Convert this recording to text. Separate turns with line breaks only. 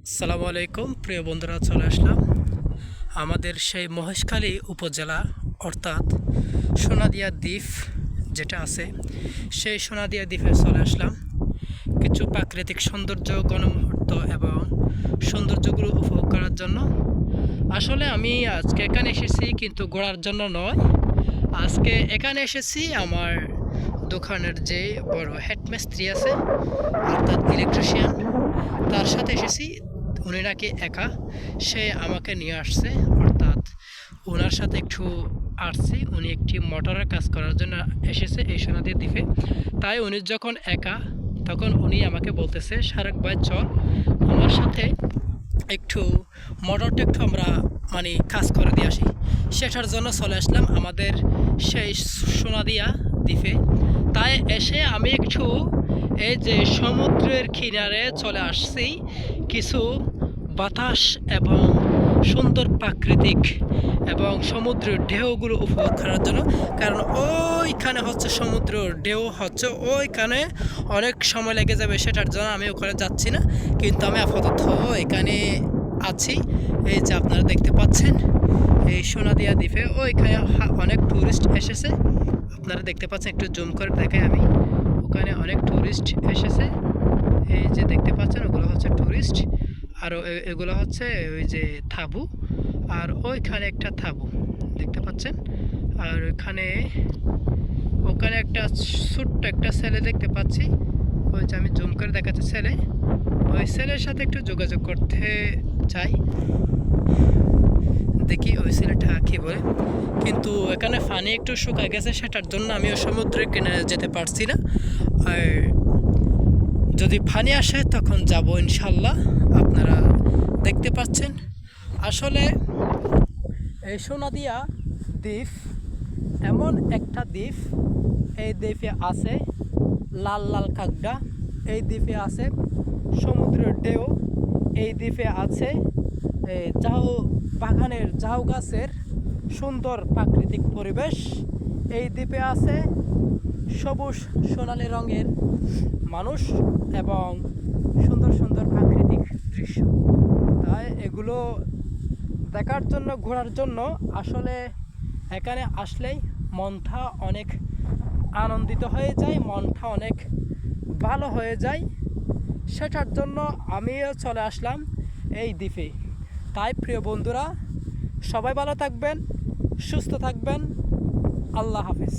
আসসালামু আলাইকুম প্রিয় বন্ধুরা, চলে আসলাম আমাদের সেই মহেশখালী উপজেলা অর্থাৎ সোনাদিয়া দ্বীপ যেটা আছে সেই সোনাদিয়া দ্বীপে চলে আসলাম কিছু প্রাকৃতিক সৌন্দর্য, গণমুহূর্ত এবং সৌন্দর্যগুলো উপভোগ করার জন্য। আসলে আমি আজকে এখানে এসেছি কিন্তু ঘোরার জন্য নয়, আজকে এখানে এসেছি আমার দোকানের যে বড় হেডমিস্ত্রি আছে অর্থাৎ ইলেকট্রিশিয়ান, তার সাথে এসেছি। উনি নাকি একা, সে আমাকে নিয়ে আসছে, অর্থাৎ ওনার সাথে একটু আসছি। উনি একটি মোটরের কাজ করার জন্য এসেছে এই সোনাদিয়া দ্বীপে। তাই উনি যখন একা, তখন উনি আমাকে বলতেছে, শারেক ভাই চল আমার সাথে একটু মোটরটা একটু আমরা কাজ করে দিয়ে আসি। সেটার জন্য চলে আসলাম আমাদের সেই সোনাদিয়া দ্বীপে। তাই এসে আমি একটু এই যে সমুদ্রের কিনারে চলে আসছি কিছু বাতাস এবং সুন্দর প্রাকৃতিক এবং সমুদ্রের ঢেউগুলো উপভোগ করার জন্য। কারণ ওইখানে হচ্ছে সমুদ্রের ঢেউ হচ্ছে, ওইখানে অনেক সময় লেগে যাবে, সেটার জন্য আমি ওখানে যাচ্ছি না। কিন্তু আমি আপাতত এখানে আছি। এই যে আপনারা দেখতে পাচ্ছেন এই সোনাদিয়া দ্বীপে ওইখানে অনেক ট্যুরিস্ট এসেছে, আপনারা দেখতে পাচ্ছেন। একটু জুম করে দেখাই আমি, ওখানে অনেক ট্যুরিস্ট এসেছে। এই যে দেখতে পাচ্ছেন ওগুলো হচ্ছে ট্যুরিস্ট, আর এগুলো হচ্ছে ওই যে থাবু, আর ওইখানে একটা থাবু দেখতে পাচ্ছেন। আর ওখানে একটা ছোট্ট একটা ছেলে দেখতে পাচ্ছি, ওই যে আমি জুম করে দেখাচ্ছি ছেলে। ওই ছেলের সাথে একটু যোগাযোগ করতে চাই, দেখি ওই ছেলেটা কী বলে। কিন্তু এখানে পানি একটু শুকায় গেছে, সেটার জন্য আমি ওই সমুদ্রের কিনারে যেতে পারছি না। আর যদি পানি আসে তখন যাব ইনশাল্লাহ। আপনারা দেখতে পাচ্ছেন আসলে এই সোনাদিয়া দ্বীপ এমন একটা দ্বীপ, এই দ্বীপে আছে লাল লাল কাঁকড়া, এই দ্বীপে আছে সমুদ্রের ঢেউ, এই দ্বীপে আছে ঝাউ বাগানের ঝাউ গাছের সুন্দর প্রাকৃতিক পরিবেশ, এই দ্বীপে আছে সবুজ সোনালি রঙের মানুষ এবং সুন্দর সুন্দর প্রাকৃতিক দৃশ্য। তাই এগুলো দেখার জন্য, ঘোরার জন্য আসলে এখানে আসলেই মনটা অনেক আনন্দিত হয়ে যায়, মনটা অনেক ভালো হয়ে যায়। সেটার জন্য আমিও চলে আসলাম এই দ্বীপে। তাই প্রিয় বন্ধুরা, সবাই ভালো থাকবেন, সুস্থ থাকবেন। আল্লাহ হাফেজ।